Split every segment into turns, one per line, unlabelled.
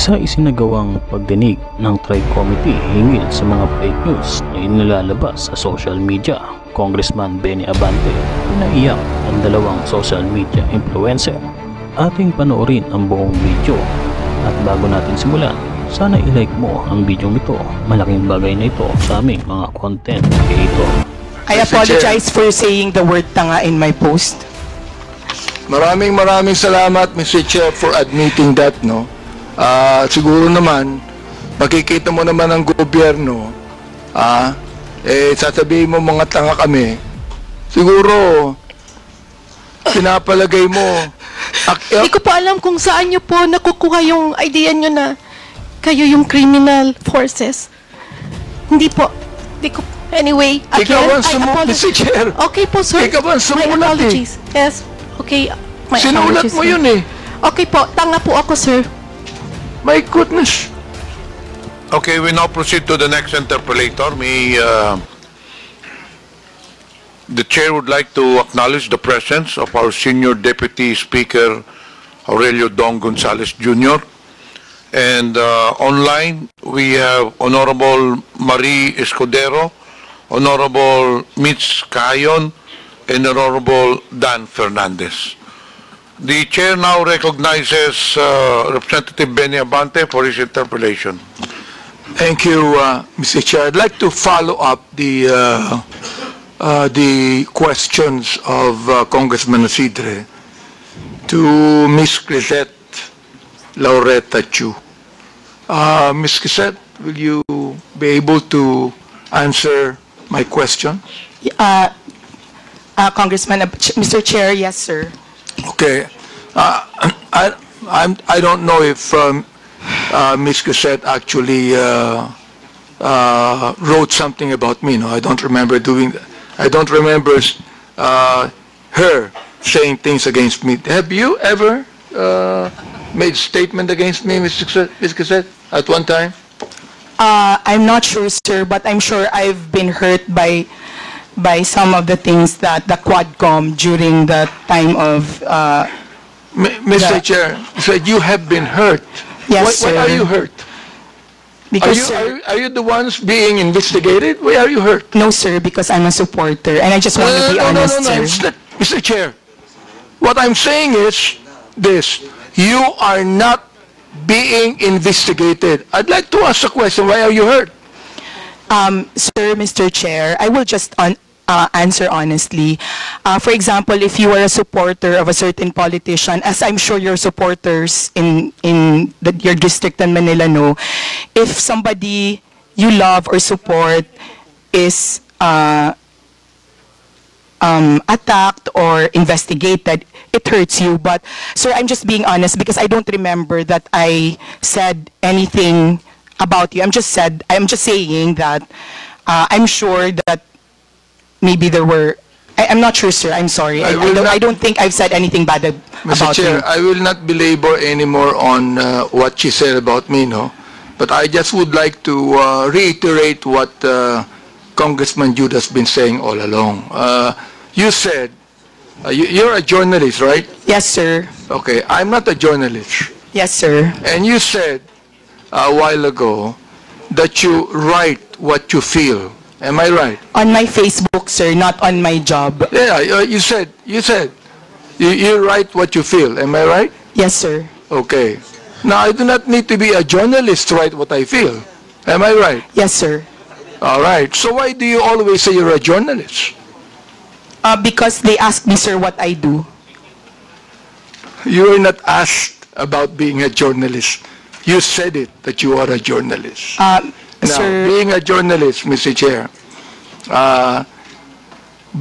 Sa isinagawang pagdinig ng Tri-Committee hinggil sa mga fake news na inilalabas sa social media, Congressman Benny Abante naiyak ang dalawang social media influencer. Ating panoorin ang buong video at bago natin simulan, sana i-like mo ang video nito. Malaking bagay na ito sa aming mga content creator.
I apologize for saying the word tanga in my post.
Maraming salamat, Mr. Chair, for admitting that, no? Siguro naman, makikita mo naman ang gobyerno, sasabihin mo mga tanga kami, siguro, pinapalagay mo.
Hindi ko pa alam kung saan nyo po nakukuha yung idea nyo na kayo yung criminal forces. Hindi po. Anyway, again,
ikaw ang sumulat, Mr. Chair.
Okay po, sir.
Ikaw ang sumulat,
my apologies. Yes. Okay, my
sinulat
apologies,
mo
sir.
yun eh.
Okay po, tanga po ako, sir.
My goodness.
Okay, we now proceed to the next interpellator. The chair would like to acknowledge the presence of our Senior Deputy Speaker, Aurelio Dong Gonzales Jr. And online, we have Honorable Marie Escudero, Honorable Mitch Cayon, and Honorable Dan Fernandez. The chair now recognizes Representative Benny Abante for his interpellation.
Thank you, Mr. Chair. I'd like to follow up the questions of Congressman Isidre to Ms. Crisette Laureta Chu. Ms. Crisette, will you be able to answer my question?
Congressman, Mr. Chair, yes, sir.
Okay. I don't know if Ms. Crisette actually wrote something about me. No, I don't remember doing that. I don't remember her saying things against me. Have you ever made a statement against me, Ms. Crisette, at one time?
I'm not sure, sir, but I'm sure I've been hurt by some of the things that the Quadcom during the time of...
Mr. Chair, said you have been hurt.
Yes,
why are you hurt?
Because
are you the ones being investigated? Why are you hurt?
No, sir, because I'm a supporter, and I just want to be honest, sir.
Mr. Chair, what I'm saying is this. You are not being investigated. I'd like to ask a question. Why are you hurt?
Sir, Mr. Chair, I will just answer honestly. For example, if you are a supporter of a certain politician, as I'm sure your supporters in your district in Manila know, if somebody you love or support is attacked or investigated, it hurts you. But, sir, I'm just being honest because I don't remember that I said anything about you. I'm just saying that I'm sure that maybe there were. I'm not sure, sir. I'm sorry. I don't think I've said anything bad about
Mr. Chair,
you.
I will not belabor anymore on what she said about me, no. But I just would like to reiterate what Congressman Jude has been saying all along. You said you're a journalist, right?
Yes, sir.
Okay, I'm not a journalist.
Yes, sir.
And you said a while ago that you write what you feel. Am I right?
On my Facebook, sir, not on my job.
Yeah, you said you write what you feel. Am I right?
Yes, sir.
Okay. Now, I do not need to be a journalist to write what I feel. Am I right?
Yes, sir.
All right. So why do you always say you're a journalist?
Because they ask me, sir, what I do.
You were not asked about being a journalist. You said it, that you are a journalist. Now,
sir,
being a journalist, Mr. Chair,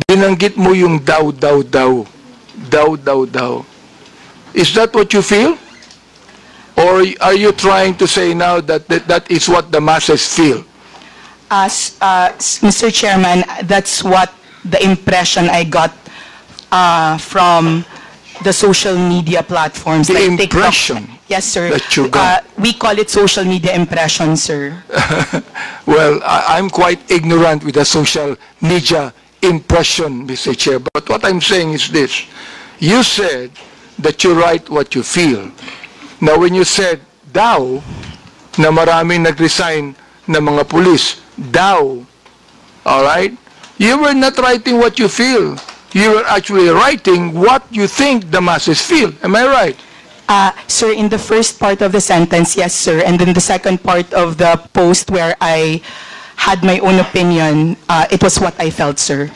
binanggit mo yung daw. Is that what you feel? Or are you trying to say now that that is what the masses feel?
Mr. Chairman, that's what the impression I got from the social media platforms.
The
like
impression?
TikTok. Yes, sir.
That you got.
We call it social media impression, sir.
Well, I'm quite ignorant with the social media impression, Mr. Chair. But what I'm saying is this. You said that you write what you feel. Now, when you said na maraming nag-resign na mga pulis. Alright? You were not writing what you feel. You were actually writing what you think the masses feel. Am I right?
Sir, in the first part of the sentence, yes, sir. And then the second part of the post where I had my own opinion, it was what I felt, sir.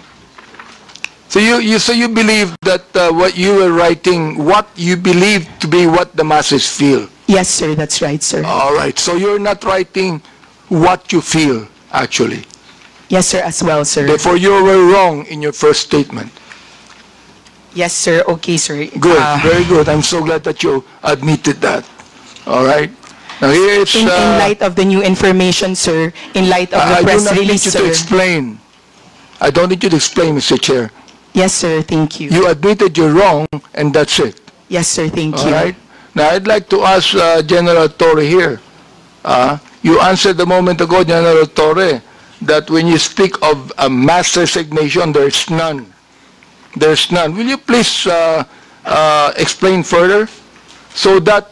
So you believe that what you were writing, what you believe to be what the masses feel?
Yes, sir, that's right, sir.
All right. So you're not writing what you feel, actually.
Yes, sir, as well, sir.
Therefore, you were wrong in your first statement.
Yes, sir. Okay, sir.
Good. Very good. I'm so glad that you admitted that. All right. Now here it's...
In light of the new information, sir, in light of the press release,
I do not need you to explain. I don't need you to explain, Mr. Chair.
Yes, sir. Thank you.
You admitted you're wrong, and that's it.
Yes, sir. Thank you.
All right. Now, I'd like to ask General Torre here. You answered a moment ago, General Torre, that when you speak of a mass resignation, there's none. There's none. Will you please explain further so that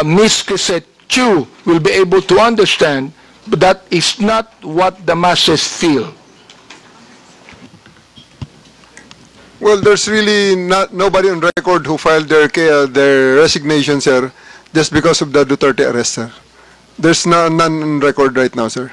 Ms. Crisette Chu will be able to understand that is not what the masses feel?
Well, there's really nobody on record who filed their resignation, sir, just because of the Duterte arrest, sir. There's none on record right now, sir.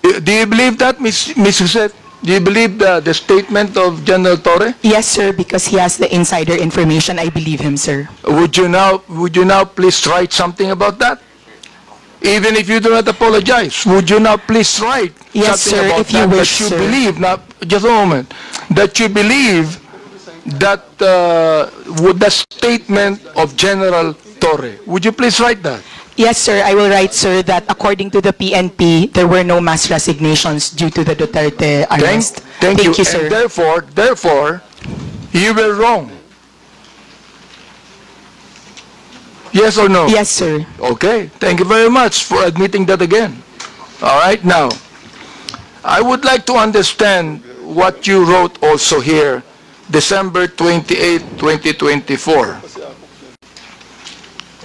Do you believe that, Ms. Crisette? Do you believe the statement of General Torre?
Yes, sir, because he has the insider information. I believe him, sir.
Would you now please write something about that? Even if you do not apologize, would you now please write
Yes,
something
sir,
about
if you
that,
wish,
that you
sir.
believe, now, just a moment, that you believe that the statement of General Torre, would you please write that?
Yes, sir. I will write, sir, that according to the PNP, there were no mass resignations due to the Duterte arrest.
Thank you,
sir.
And therefore, you were wrong. Yes or no?
Yes, sir.
Okay, thank you very much for admitting that again. All right, now, I would like to understand what you wrote also here, December 28, 2024.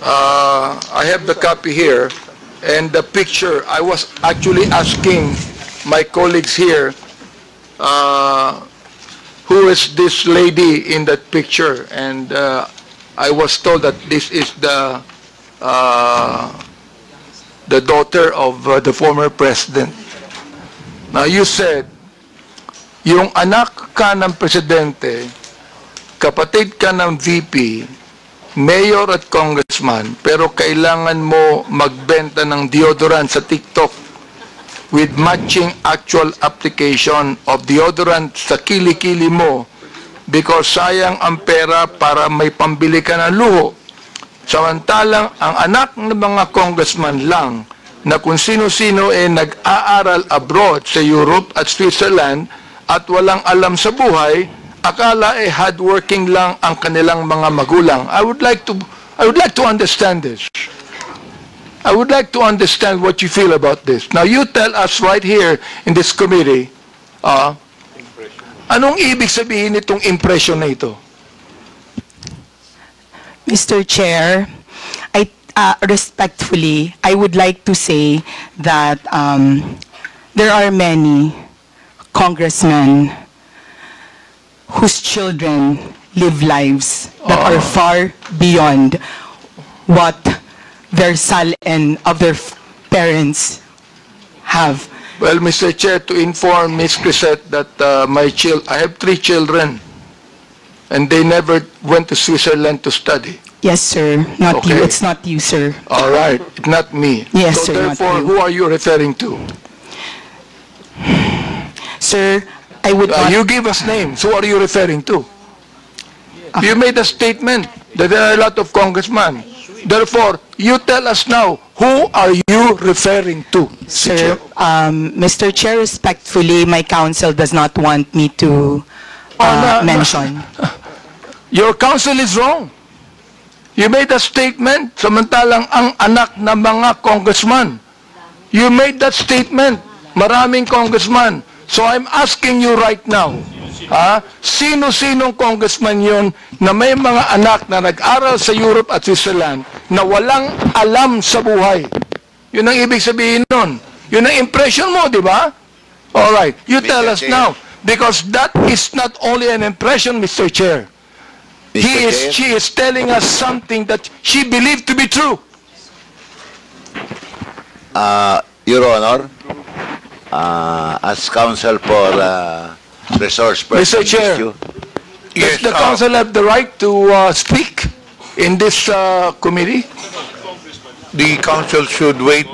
I have the copy here, and the picture, I was actually asking my colleagues here, who is this lady in that picture, and I was told that this is the daughter of the former president. Now you said, yung anak ka ng presidente, kapatid ka ng VP, mayor at congressman, pero kailangan mo magbenta ng deodorant sa TikTok with matching actual application of deodorant sa kilikili mo because sayang ang pera para may pambili ka ng luho. Samantalang ang anak ng mga congressman lang na kung sino-sino nag-aaral abroad sa Europe at Switzerland at walang alam sa buhay, akala hardworking lang ang kanilang mga magulang. I would like to understand this. I would like to understand what you feel about this. Now you tell us right here in this committee, anong ibig sabihin nitong impression na ito?
Mr. Chair, respectfully, I would like to say that there are many congressmen whose children live lives that are far beyond what their son and other parents have.
Well, Mr. Chair, to inform Ms. Crisette that I have 3 children, and they never went to Switzerland to study.
Yes, sir. Not
Okay.
you. It's not you, sir.
All right, not me.
Yes,
so
sir, not
therefore,
you.
who are you referring to?
Sir, I would not...
You give us names. Who are you referring to? You made a statement that there are a lot of congressmen. Therefore, you tell us now, who are you referring to?
Sir, Mr. Chair, respectfully, my counsel does not want me to mention.
Your counsel is wrong. You made a statement, samantalang ang anak ng mga congressman. You made that statement, maraming congressman. So I'm asking you right now, Sino-sinong congressman yon na may mga anak na nag-aral sa Europe at Switzerland na walang alam sa buhay? Yun ang ibig sabihin nun. Yun ang impression mo, di ba? Alright, you tell us now. Because that is not only an impression, Mr. Chair. She is telling us something that she believed to be true.
Your Honor, as counsel for resource person
Mr. Chair,
issue,
does the council have the right to speak in this committee?
The council should wait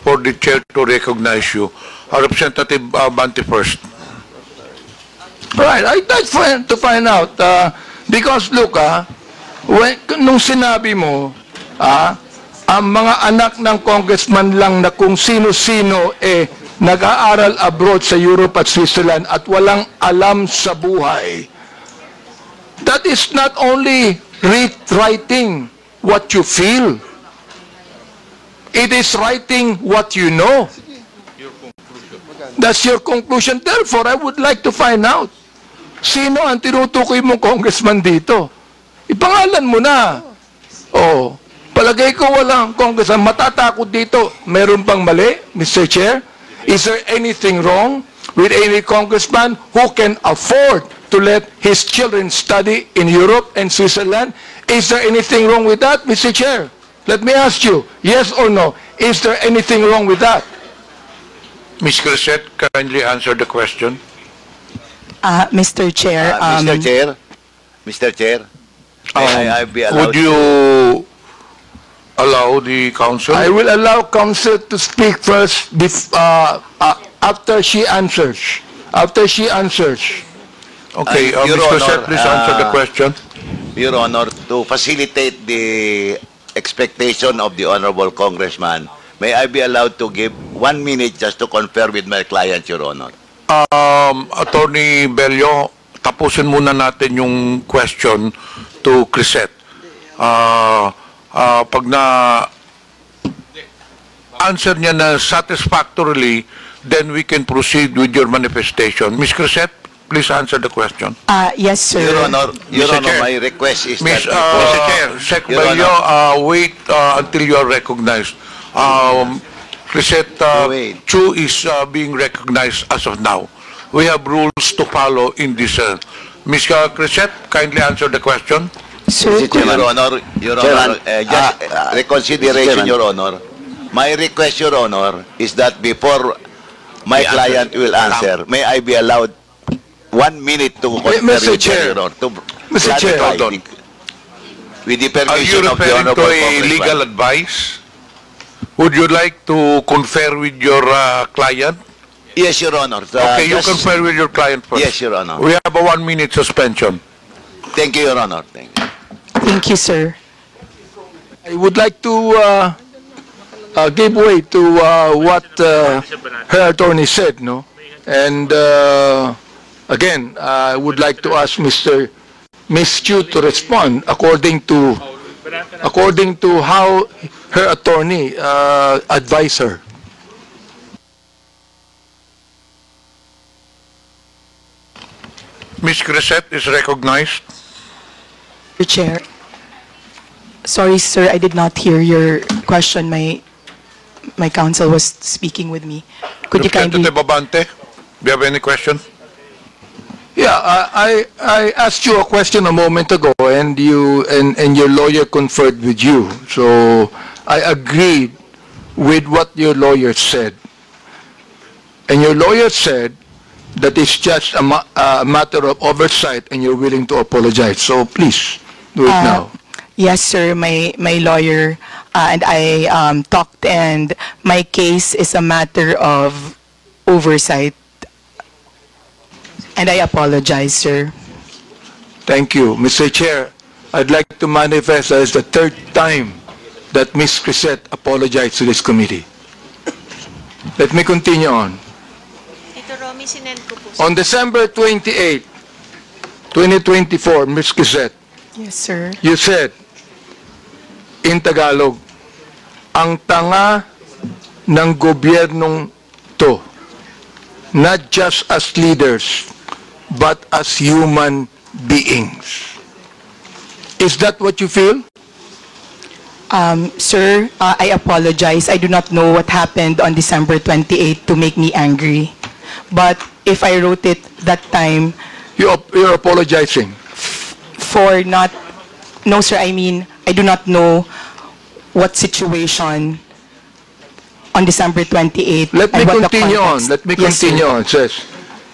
for the chair to recognize you. Representative Abante first.
Right, I'd like to find out, because look, nung sinabi mo, ang mga anak ng congressman lang na kung sino-sino nag-aaral abroad sa Europe at Switzerland at walang alam sa buhay. That is not only writing what you feel. It is writing what you know. That's your conclusion. Therefore, I would like to find out, sino ang tinutukoy mong congressman dito? Ipangalan mo na. Oh, palagay ko walang congressman. Matatakot dito. Meron bang mali, Mr. Chair? Is there anything wrong with any congressman who can afford to let his children study in Europe and Switzerland? Is there anything wrong with that, Mr. Chair? Let me ask you, yes or no, is there anything wrong with that?
Ms. Crisette, kindly answer the question.
Mr. Chair,
Mr. Chair, may I be allowed
Would you allow the council?
I will allow counsel to speak first after she answers. After she answers.
Okay,
Your
Ms. Crisette,
Honor,
please answer the question.
Your Honor, to facilitate the expectation of the Honorable Congressman, may I be allowed to give 1 minute just to confer with my client, Your Honor?
Attorney Bello, tapusin muna natin yung question to Crisette. Pag na answer niya na satisfactorily, then we can proceed with your manifestation. Ms. Crisette, please answer the question.
yes, sir.
Your Honor,
Mr. Chair.
my request is
Mr.
that
Sec
Your
Bello, wait until you are recognized. Crisette
Wait.
Chu is being recognized as of now. We have rules to follow in this. Ms. Crisette, kindly answer the question.
Sir,
Your Honor, just reconsideration, Your Honor. My request, Your Honor, is that before my client will answer, may I be allowed 1 minute to confer
Mr.
with
Chair.
Your Honor, to
Mr. Chair.
clarify
Hold on.
with the
Are you
permission of the
referring to
Honorable
a
Congressman.
legal advice? Would you like to confer with your client?
Yes, Your Honor.
Okay, you
just-
confer with your client first.
Yes, Your Honor.
We have a 1 minute suspension.
Thank you, Your Honor. Thank you.
thank you, sir.
I would like to give way to what her attorney said, no? And again, I would like to ask Ms. Chu to respond according to how her attorney advised her.
Ms. Crisette is recognized.
Mr. Chair. Sorry, sir, I did not hear your question. My counsel was speaking with me. Could you kindly...
Representative Abante, do you have any question?
Yeah, I asked you a question a moment ago, and your lawyer conferred with you. So I agreed with what your lawyer said, and your lawyer said that it's just a matter of oversight, and you're willing to apologize. So please do it now.
Yes, sir. My lawyer and I talked, and my case is a matter of oversight. And I apologize, sir.
Thank you, Mr. Chair. I'd like to manifest as the third time that Ms. Crisette apologized to this committee. Let me continue on.
Tito Romy, sinend ko po.
On December 28, 2024, Ms. Crisette,
Yes, sir.
you said in Tagalog, ang tanga ng gobyernong to, not just as leaders, but as human beings. Is that what you feel?
Sir, I apologize. I do not know what happened on December 28 to make me angry. But if I wrote it that time
You're apologizing.
for not... No, sir, I mean, I do not know what situation on December 28.
Let me
and what the
continue on.
context.
Let me
Yes, sir.
continue on. It says,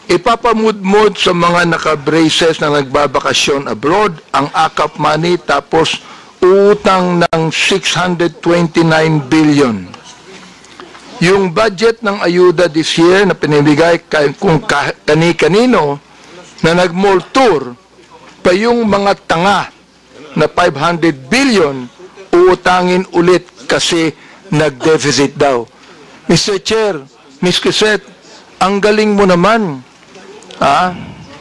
ipapamudmod sa mga naka-braces na nagbabakasyon abroad ang AKAP money tapos utang ng 629 billion. Yung budget ng ayuda this year na pinibigay kung kani-kanino na nag-mall tour pa yung mga tanga na 500 billion uutangin ulit kasi nag-deficit daw. Mr. Chair, Ms. Crisette, ang galing mo naman.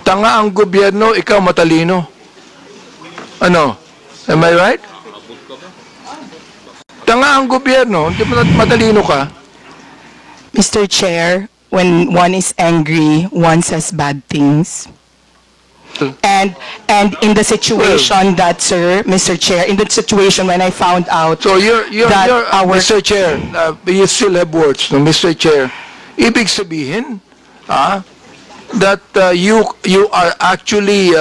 Tanga ang gobyerno, ikaw matalino. Ano? Am I right? Tanga ang gobyerno, hindi mo matalino ka.
Mr. Chair, when one is angry, one says bad things. And in the situation that, sir, Mr. Chair, in the situation when I found out
So you're
that our...
Mr. Chair, you still have words, no, Mr. Chair. Ibig sabihin, that you are actually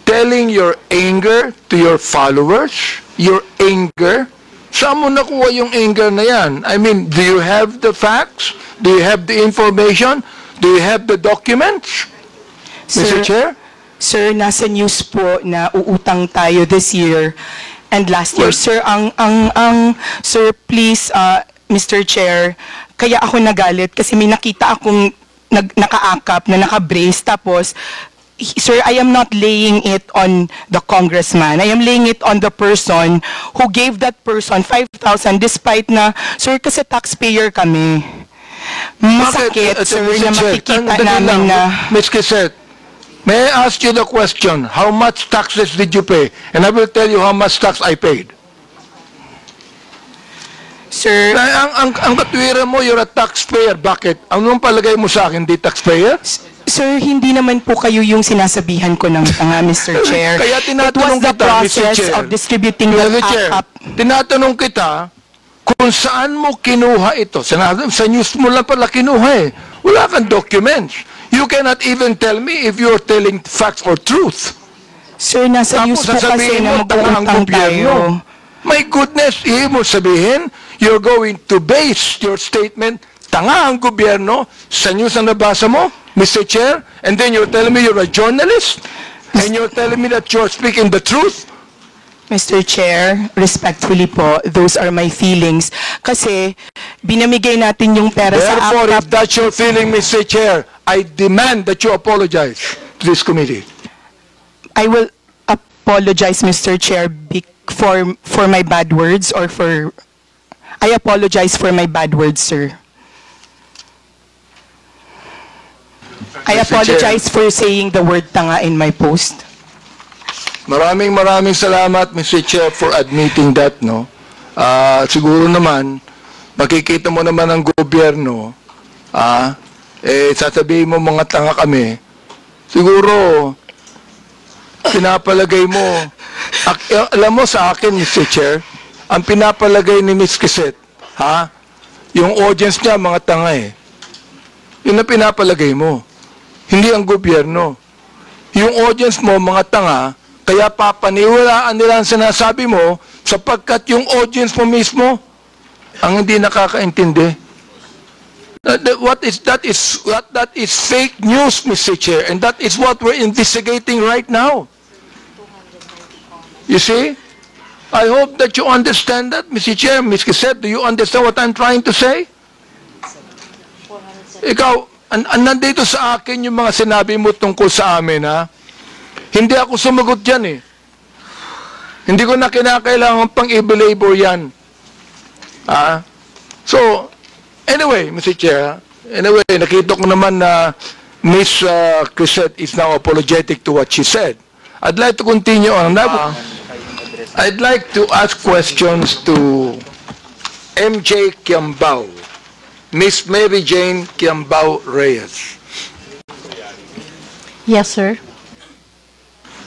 telling your anger to your followers, your anger. Saan mo nakuha yung anger na yan? I mean, do you have the facts? Do you have the information? Do you have the documents? Mr. Chair?
Sir, nasa news po na uutang tayo this year and last year.
Well,
Sir, sir, please, Mr. Chair, kaya ako nagalit kasi may nakita akong nakaakap na naka-brace tapos, sir, I am not laying it on the congressman. I am laying it on the person who gave that person 5,000 despite na, sir, kasi taxpayer kami. Masakit, sir, na makikita namin na...
Ms. Crisette, may I ask you the question, how much taxes did you pay? And I will tell you how much tax I paid.
Sir,
Ang katwiran mo, you're a taxpayer. Bakit? Anong palagay mo sa akin, di taxpayer?
sir, hindi naman po kayo yung sinasabihan ko ng tanga, Mr. Chair.
Kaya
It was
tinatanong
the
kita, Mr.
process
Chair.
of distributing
Mr.
the
Chair,
AKAP.
tinatanong kita kung saan mo kinuha ito. Sa news mo lang pala kinuha eh. Wala kang documents. You cannot even tell me if you're telling facts or truth.
Sir, nasa news po kasi
sasabihin
na
mo, tanga ang
mag-uutang
gobyerno.
tayo.
My goodness, ibig mo sabihin, you're going to base your statement, tanga ang gobyerno, sa news na nabasa mo, Mr. Chair, and then you're telling me you're a journalist, and you're telling me that you're speaking the truth?
Mr. Chair, respectfully po, those are my feelings. Kasi, binamigay natin yung pera sa
Therefore,
AKAP.
if that's your feeling, Mr. Chair, I demand that you apologize to this committee.
I will apologize, Mr. Chair, for my bad words or for... I apologize for my bad words, sir. I
Mr.
apologize for saying the word tanga in my post.
Maraming salamat, Mr. Chair, for admitting that, no? Siguro naman, makikita mo naman ang gobyerno, sasabihin mo mga tanga kami, siguro, pinapalagay mo, alam mo sa akin, Mr. Chair, ang pinapalagay ni Ms. Crisette, yung audience niya, mga tanga eh. Yun ang pinapalagay mo. Hindi ang gobyerno. Yung audience mo, mga tanga, kaya papaniwalaan nila ang sinasabi mo sapagkat yung audience mo mismo ang hindi nakakaintindi. That is fake news, Mr. Chair, and that is what we're investigating right now. You see? I hope that you understand that, Mr. Chair. Ms. Crisette, do you understand what I'm trying to say? Ikaw, nandito sa akin yung mga sinabi mo tungkol sa amin, ha? Hindi ako sumagot dyan, eh. Hindi ko na kinakailangan pang i-belabor yan. So, anyway, Mr. Chair, nakita ko naman na Ms. Crisette is now apologetic to what she said. I'd like to continue on. I'd like to ask questions to MJ Kiambao, Miss Mary Jane Kiambao Reyes.
Yes, sir.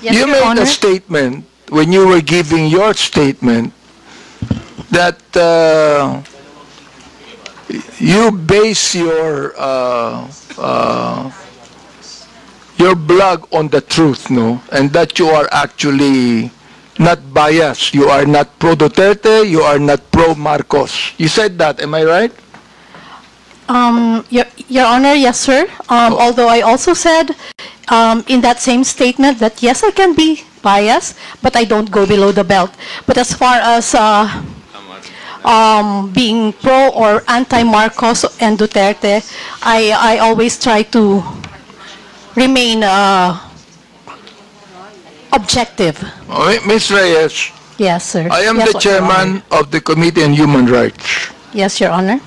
Yes,
You
Your
made
Honor.
a statement when you were giving your statement that you base your blog on the truth, no? And that you are actually not biased. You are not pro Duterte, you are not pro Marcos. You said that, am I right?
Your Honor, yes, sir. Although I also said in that same statement that yes, I can be biased, but I don't go below the belt. But as far as being pro or anti-Marcos and Duterte, I always try to remain objective.
Ms. Reyes,
Yes, sir.
I am
Yes,
the
Your Honor.
chairman of the Committee on Human Rights.
Yes, Your Honor.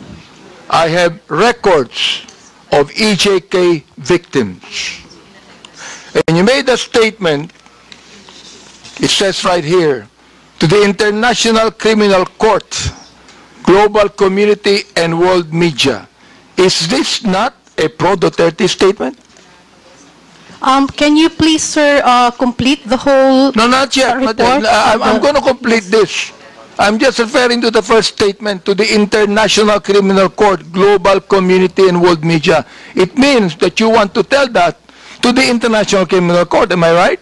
I have records of EJK victims. And you made a statement, it says right here, to the International Criminal Court, global community, and world media. Is this not a pro-Duterte statement?
Can you please, sir, complete the whole
No, not yet. Not
report?
yet. I'm going to complete this. I'm just referring to the first statement, to the International Criminal Court, global community, and world media. It means that you want to tell that to the International Criminal Court. Am I right?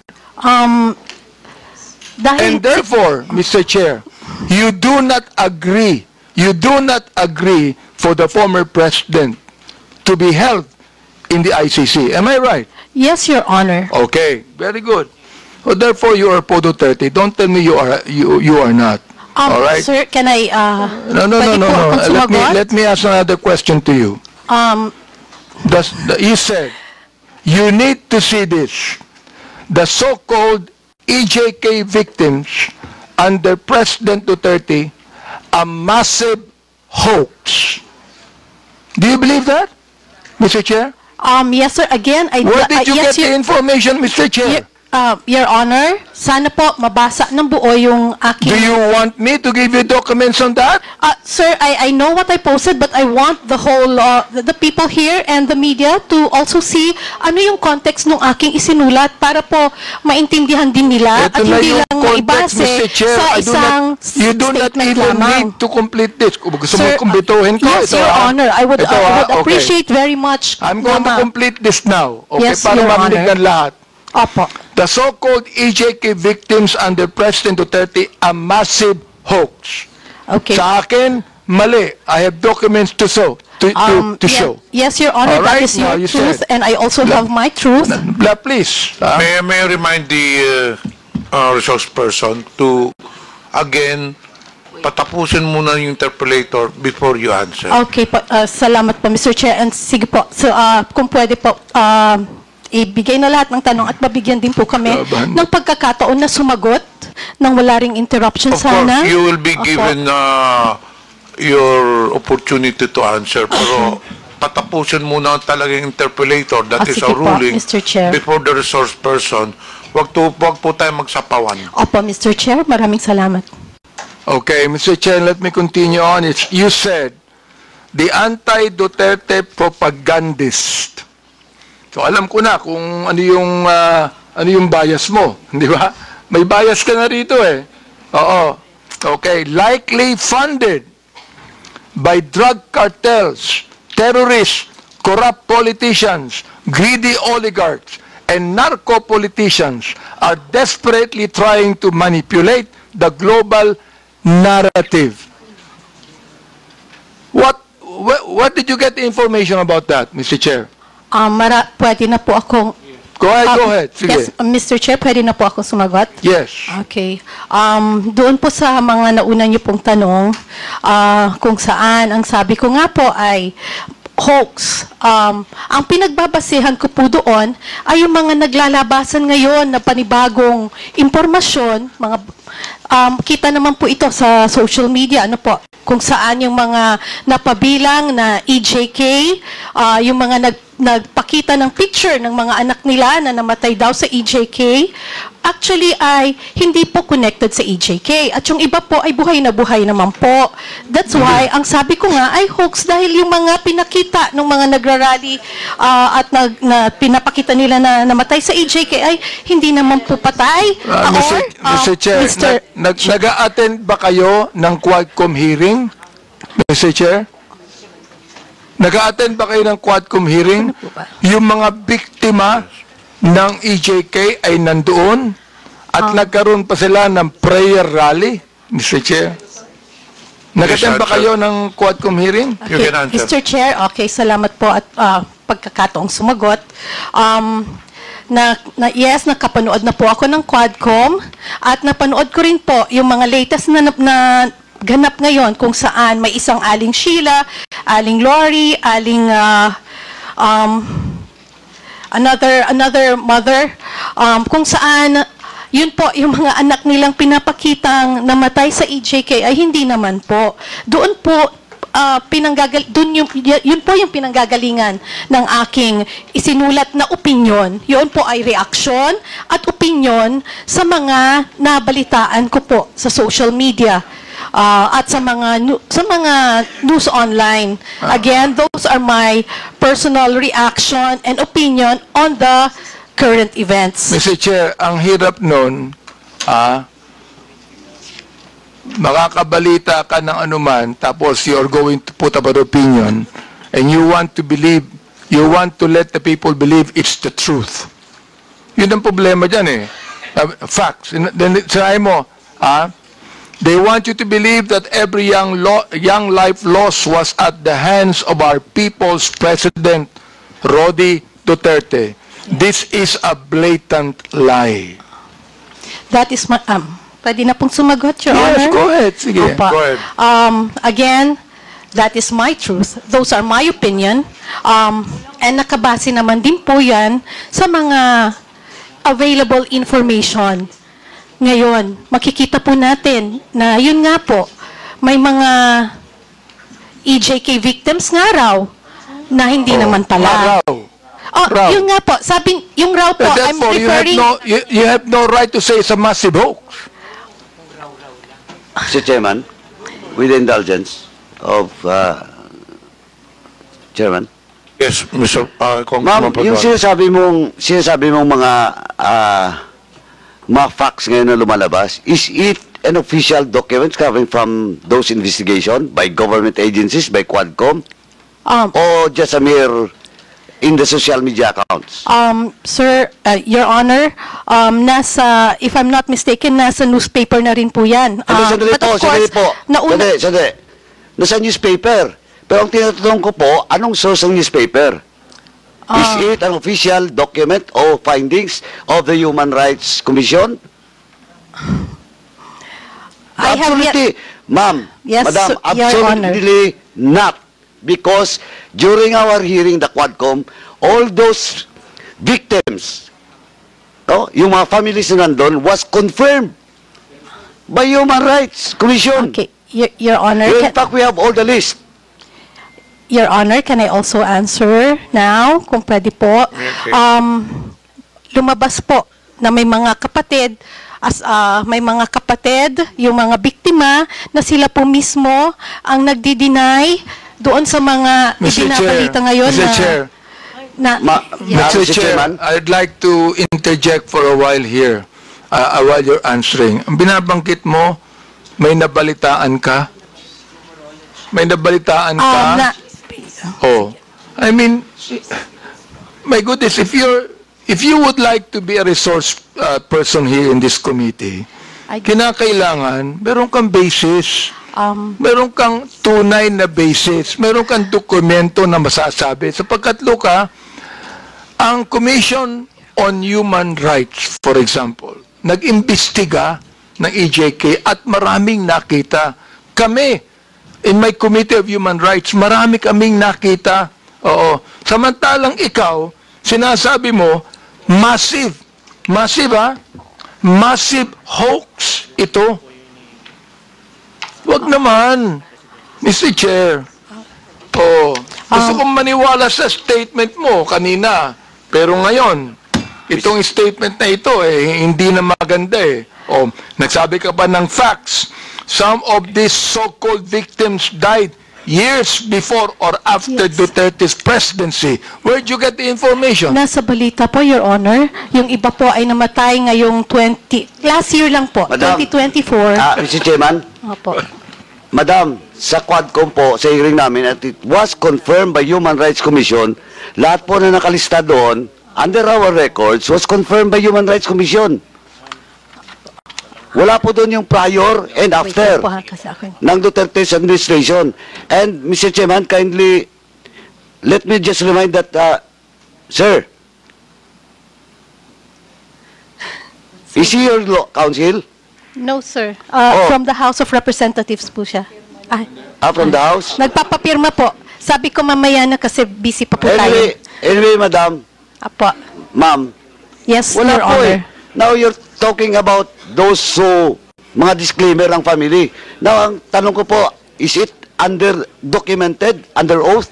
Dahil,
And therefore, Mr. Chair, you do not agree for the former president to be held in the ICC. Am I right?
yes, Your Honor.
Okay, very good. So therefore, you are pro Duterte. Don't tell me you are not. All right?
Sir, can I,
No.
pwede po akong sumagot?
Let me ask another question to you. You said you need to see this. The so-called EJK victims under President Duterte, a massive hoax. Do you believe that, Mr. Chair?
yes, sir. Again,
Where did you
yes,
get the information, Mr. Chair?
Your Honor, sana po mabasa ng buo yung aking...
Do you want me to give you documents on that?
Sir, I know what I posted, but I want the whole, the people here and the media to also see ano yung context ng aking isinulat para po maintindihan din nila at
Ito na
hindi
yung
lang
context,
maibase
Mr. Chair.
sa isang
You do not
statement
even
lamang.
need to complete this. Kung gusto mo
Sir,
kumbituhin ko,
yes,
ito,
Your Honor, I would
okay.
appreciate very much.
I'm going to complete this now. Okay,
Yes,
para
Your
marinig
Honor.
ng lahat.
Opo.
The so-called EJK victims under President Duterte, a massive hoax.
Okay.
Sa akin, mali. I have documents to show.
Yes, Your Honor,
All
that
right,
is your
now you
truth,
said.
and I also have my truth.
Please.
May I remind the resource person to, again, patapusin muna yung interpolator before you answer.
Okay po, salamat po, Mr. Chair. And sige po, so, kung pwede po, ibigay na lahat ng tanong at mabigyan din po kami ng pagkakataon na sumagot nang wala ring interruption
Of
sana.
course, you will be
Opo.
given your opportunity to answer, pero patapusin muna talagang interpolator, that is
sige
our
po,
ruling,
Mr. Chair.
before the resource person. Wag po tayo magsapawan.
Opo, Mr. Chair, maraming salamat.
Okay, Mr. Chair, let me continue on. You said, the anti-Duterte propagandist. So alam ko na kung ano yung bias mo, di ba? May bias ka na rito eh. Oo. Okay, likely funded by drug cartels, terrorists, corrupt politicians, greedy oligarchs, and narco-politicians are desperately trying to manipulate the global narrative. What did you get the information about that, Mr. Chair?
Pwede na po akong...
Go ahead. Sige.
Yes, Mr. Chair, pwede na po akong sumagot?
Yes.
Okay. Doon po sa mga nauna niyo pong tanong, kung saan, ang sabi ko nga po ay hoax. Ang pinagbabasehan ko po doon ay yung mga naglalabasan ngayon na panibagong impormasyon, kita naman po ito sa social media, ano po, kung saan yung mga napabilang na EJK, yung mga pagpapakita ng picture ng mga anak nila na namatay daw sa EJK, actually ay hindi po connected sa EJK. At yung iba po ay buhay na buhay naman po. That's why, ang sabi ko nga ay hoax dahil yung mga pinakita ng mga nagrarally at pinapakita nila na namatay sa EJK ay hindi naman po patay.
Mr. Chair, nag-a-attend ba kayo ng Quadcom hearing? Mr. Chair? Nag-a-attend ba kayo ng Quadcom hearing? Yung mga biktima ng EJK ay nandoon at nagkaroon pa sila ng prayer rally, Mr. Chair. Nag-attend ba kayo ng Quadcom hearing?
Okay, Mr. Chair, okay, salamat po at pagkakataong sumagot. Yes, nakapanood na po ako ng Quadcom at napanood ko rin po yung mga latest na ganap ngayon kung saan may isang Aling Sheila, Aling Lori, Aling another mother, kung saan yun po yung mga anak nilang pinapakitang namatay sa EJK ay hindi naman po. Doon po yun po yung pinanggagalingan ng aking isinulat na opinyon. Yun po ay reaksyon at opinyon sa mga nabalitaan ko po sa social media. At sa mga news online. Again, those are my personal reaction and opinion on the current events.
Mr. Chair, ang hirap nun, makakabalita ka ng anuman, tapos you're going to put up an opinion, and you want to let the people believe it's the truth. Yun ang problema dyan eh. Facts. Then, sinabi mo, they want you to believe that every young life lost was at the hands of our people's President, Rody Duterte. This is a blatant lie.
That is my... pwede na pong sumagot, Your Honor?
Yes, go ahead. Sige.
Opa.
Go ahead.
Again, that is my truth. Those are my opinion. And nakabase naman din po yan sa mga available information. Ngayon, makikita po natin na yun nga po, may mga EJK victims nga raw na hindi naman pala.
Raw.
Yun nga po, sabi, yung raw po, I'm referring...
You have no right to say it's a massive hoax.
Mr. Chairman, with the indulgence of Chairman.
Yes, Mr.
Ma'am, yung sinasabi mong mga facts ngayon na lumalabas, is it an official document coming from those investigations by government agencies, by Quadcom, or just a mere in the social media accounts?
Sir, Your Honor, if I'm not mistaken, nasa newspaper na rin po yan.
Sandali po. Nasa newspaper. Pero ang tinatanong ko po, anong source ng newspaper? Is it an official document or findings of the Human Rights Commission? Absolutely, ma'am,
yes,
Madam,
Your Honor.
absolutely not. Because during our hearing, the Quadcom, all those victims, yung mga families na nandun, was confirmed by Human Rights Commission.
Okay, Your Honor.
In fact, we have all the list.
Your Honor, can I also answer now, kung pwede po?
Okay.
Lumabas po na may mga kapatid, yung mga biktima, na sila po mismo ang nagdi-deny doon sa mga ibinabalita ngayon
Mr. Chair, I'd like to interject for a while here, while you're answering. Ang binabanggit mo, may nabalitaan ka? May nabalitaan ka? I mean, my goodness, if you would like to be a resource person here in this committee, kinakailangan, meron kang basis, meron kang tunay na basis, meron kang dokumento na masasabi. Sapagkat, Luka, ang Commission on Human Rights, for example, nag-imbestiga ng EJK at maraming nakita. Kami, in my Committee of Human Rights, marami kaming nakita. Oo. Samantalang ikaw, sinasabi mo, massive hoax ito. Wag naman, Mr. Chair. Gusto kong maniwala sa statement mo kanina. Pero ngayon, itong statement na ito, hindi na maganda eh. O, nagsabi ka pa ng facts. Some of these so-called victims died years before or after
Yes.
Duterte's presidency. Where'd you get the information?
Nasa balita po, Your Honor. Yung iba po ay namatay ngayong last year lang po,
Madam,
2024.
Mr. Chairman,
Opo.
Madam, sa Quadcom po, sa hearing namin, at it was confirmed by Human Rights Commission, lahat po na nakalista doon, under our records, was confirmed by Human Rights Commission. Wala po doon yung prior and after
Wait lang po, kasi ako-
ng Duterte's administration. And, Mr. Chairman, kindly, let me just remind that, sir, is he your counsel?
No, sir.
Oh.
From the House of Representatives po siya.
From the House?
Nagpapapirma po. Sabi ko mamaya na kasi busy pa po tayo.
Anyway, madam,
Apo.
ma'am,
Yes,
wala
Your
po
Honor.
Now you're talking about those mga disclaimer ng family. Now, ang tanong ko po, is it documented, under oath?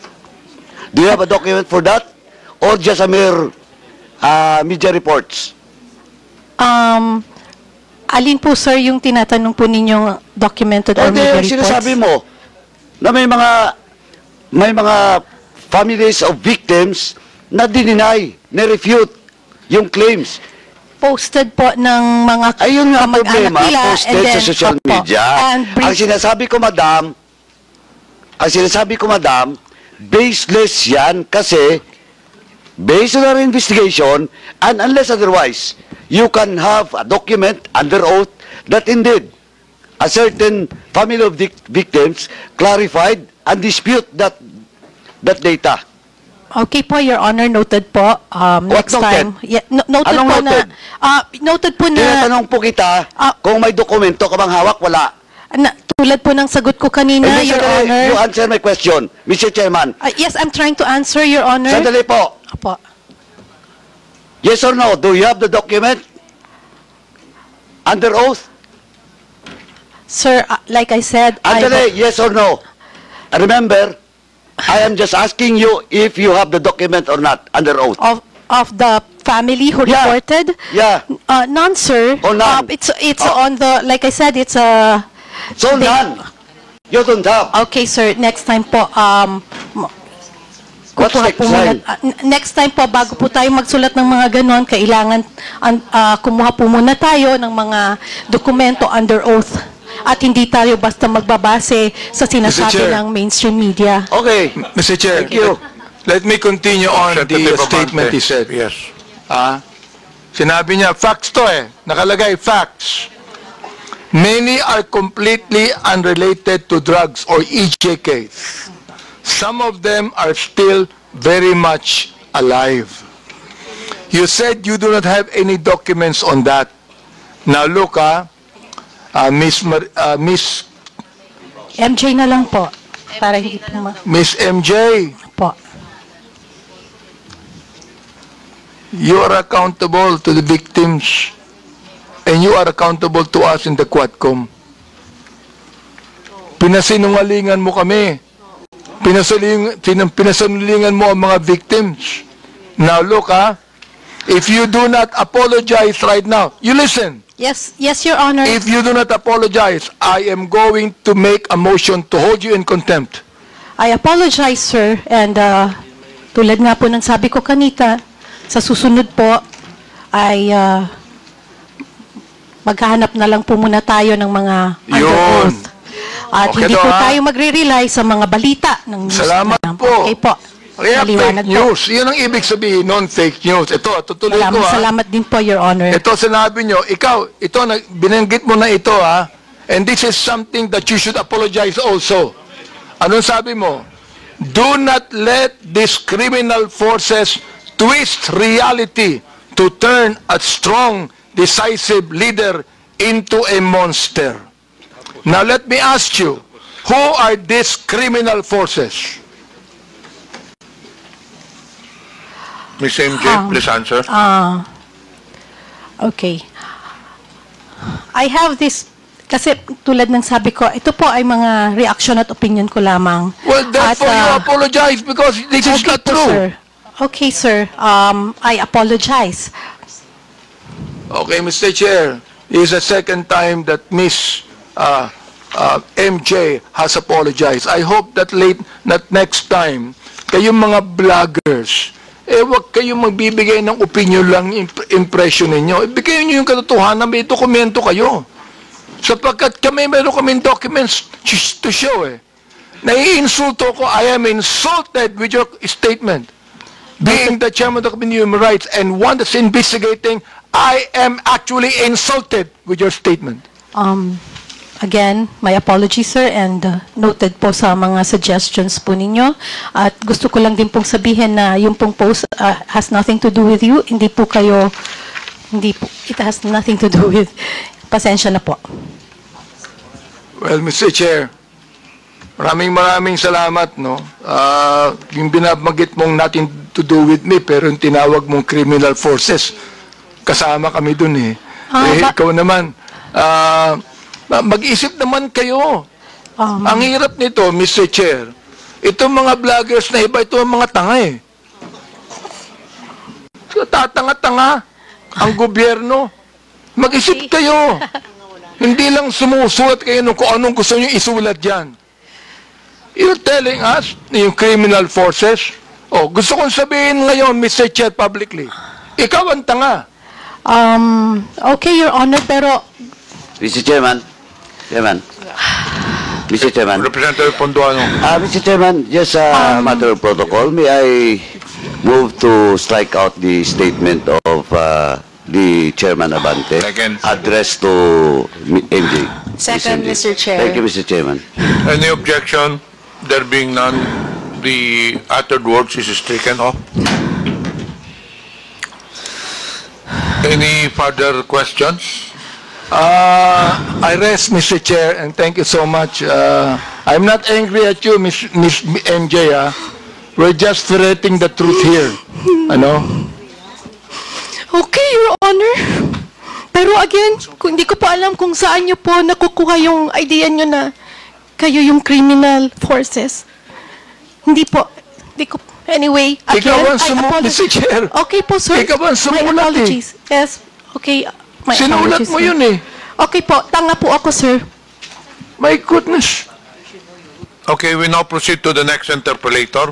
Do you have a document for that? Or just a mere media reports?
Alin po, sir, yung tinatanong po ninyong documented or
Hindi,
media
yung
reports?
sinasabi mo, na may mga families of victims na dineny, na-refute yung claims.
Posted po ng mga
Ayun nga
kamag-anak
problema,
nila,
posted
and then,
sa social
opo,
media.
and
Ang sinasabi ko, madam, baseless yan kasi based on our investigation, and unless otherwise, you can have a document under oath that indeed a certain family of victims clarified and dispute that data.
Okay po, Your Honor, noted po.
What
Next
noted?
time. Yeah, noted
Anong
po
noted?
noted po na,
Tinatanong po kita kung may dokumento ka bang hawak, wala.
tulad po ng sagot ko kanina,
Hindi,
Your
sandali,
Honor.
you answer my question, Mr. Chairman.
Yes, I'm trying to answer, Your Honor.
Sandali po.
Apo.
Yes or no? Do you have the document? Under oath?
Sir, like I said,
Andale, yes or no? Remember, I am just asking you if you have the document or not, under oath.
of the family who
Yeah.
reported?
Yeah.
None, sir.
Oh, none.
It's
Oh.
on the, like I said, it's a...
So none. You don't have.
Okay, sir. Next time po,
What's
kukuha
next
po muna-
time?
next time po, bago po tayo magsulat ng mga ganon, kailangan kumuha po muna tayo ng mga dokumento under oath. At hindi tayo basta magbabase sa sinasabi
Chair.
ng mainstream media.
Okay.
Mr. Chair,
Thank you.
let me continue on the
Representative
statement
Abante.
he said.
Yes.
Sinabi niya, facts to nakalagay, facts. Many are completely unrelated to drugs or EJKs. Some of them are still very much alive. You said you do not have any documents on that. Now look, Miss
MJ na lang po. Para hindi po
Miss MJ,
po.
you are accountable to the victims and you are accountable to us in the Quadcom. Pinasinungalingan mo kami. Pinasinungalingan mo ang mga victims. Now look, if you do not apologize right now, you listen.
Yes, Your Honor.
If you do not apologize, I am going to make a motion to hold you in contempt.
I apologize, sir. And tulad nga po ng sabi ko kanita, sa susunod po ay maghahanap na lang po muna tayo ng mga under
Yun.
oath. At
Okay
hindi
daw,
po
ha?
tayo magre-rely sa mga balita ng news.
Salamat
na.
po.
Okay po.
Kaya
Maliwanag
fake news. Yun ang ibig sabihin, non-fake news. Ito, tutuloy ko
Salamat din po, Your Honor.
Ito sinabi nyo, ikaw, ito, binanggit mo na ito and this is something that you should apologize also. Anong sabi mo? Do not let these criminal forces twist reality to turn a strong, decisive leader into a monster. Now let me ask you, who are these criminal forces?
Ms. MJ, please answer.
Okay. I have this Kasi tulad ng sabi ko, ito po ay mga reaction at opinion ko lamang.
Well, therefore you apologize because this is not
po,
true.
sir. Okay, sir. I apologize.
Okay, Mr. Chair, this is the second time that Miss MJ has apologized. I hope that next time, kayong mga vloggers, wag kayong magbibigay ng opinion lang, impression ninyo. Ibigay nyo yung katotohanan, may dokumento kayo. Sapagkat meron kaming documents to show Naiinsulto ko, I am insulted with your statement. Being the chairman of the Committee on Human Rights and one that's investigating, I am actually insulted with your statement.
Again, my apologies, sir, and noted po sa mga suggestions po ninyo. At gusto ko lang din pong sabihin na yung pong post has nothing to do with you. Hindi po, it has nothing to do with, pasensya na po.
Well, Mr. Chair, maraming salamat, no? Yung binabagit mong nothing to do with me, pero yung tinawag mong criminal forces, kasama kami dun ikaw naman, mag-isip naman kayo. Ang hirap nito, Mr. Chair, itong mga vloggers na iba, ito ang mga tanga Tatanga-tanga ang gobyerno. Mag-isip kayo. Hindi lang sumusulat kayo kung anong gusto nyo isulat dyan. You're telling us, yung criminal forces, gusto kong sabihin ngayon, Mr. Chair, publicly, ikaw ang tanga.
Okay, Your Honor, pero...
Mr. Chairman. Mr. Chairman.
Representative Ponduano.
Mr. Chairman, just a matter of protocol, may I move to strike out the statement of the Chairman Abante addressed to MJ.
Second, Mr. Chair.
Thank you, Mr. Chairman.
Any objection? There being none, the uttered words is stricken off. Any further questions?
I rest, Mr. Chair, and thank you so much. I'm not angry at you, Miss MJ. We're just ferreting the truth here.
Okay, Your Honor. Pero again, hindi ko po alam kung saan nyo po nakukuha yung idea nyo na kayo yung criminal forces. Hindi po. Anyway, again,
ikaw ang sumulat, Mr. Chair.
Okay po, sir.
Ikaw ang sumulat.
My apologies. Yes. Okay. My
Sinulat
apologies,
mo
sir.
yun
Okay po. Tanga po ako, sir.
My goodness.
Okay, we now proceed to the next interpellator.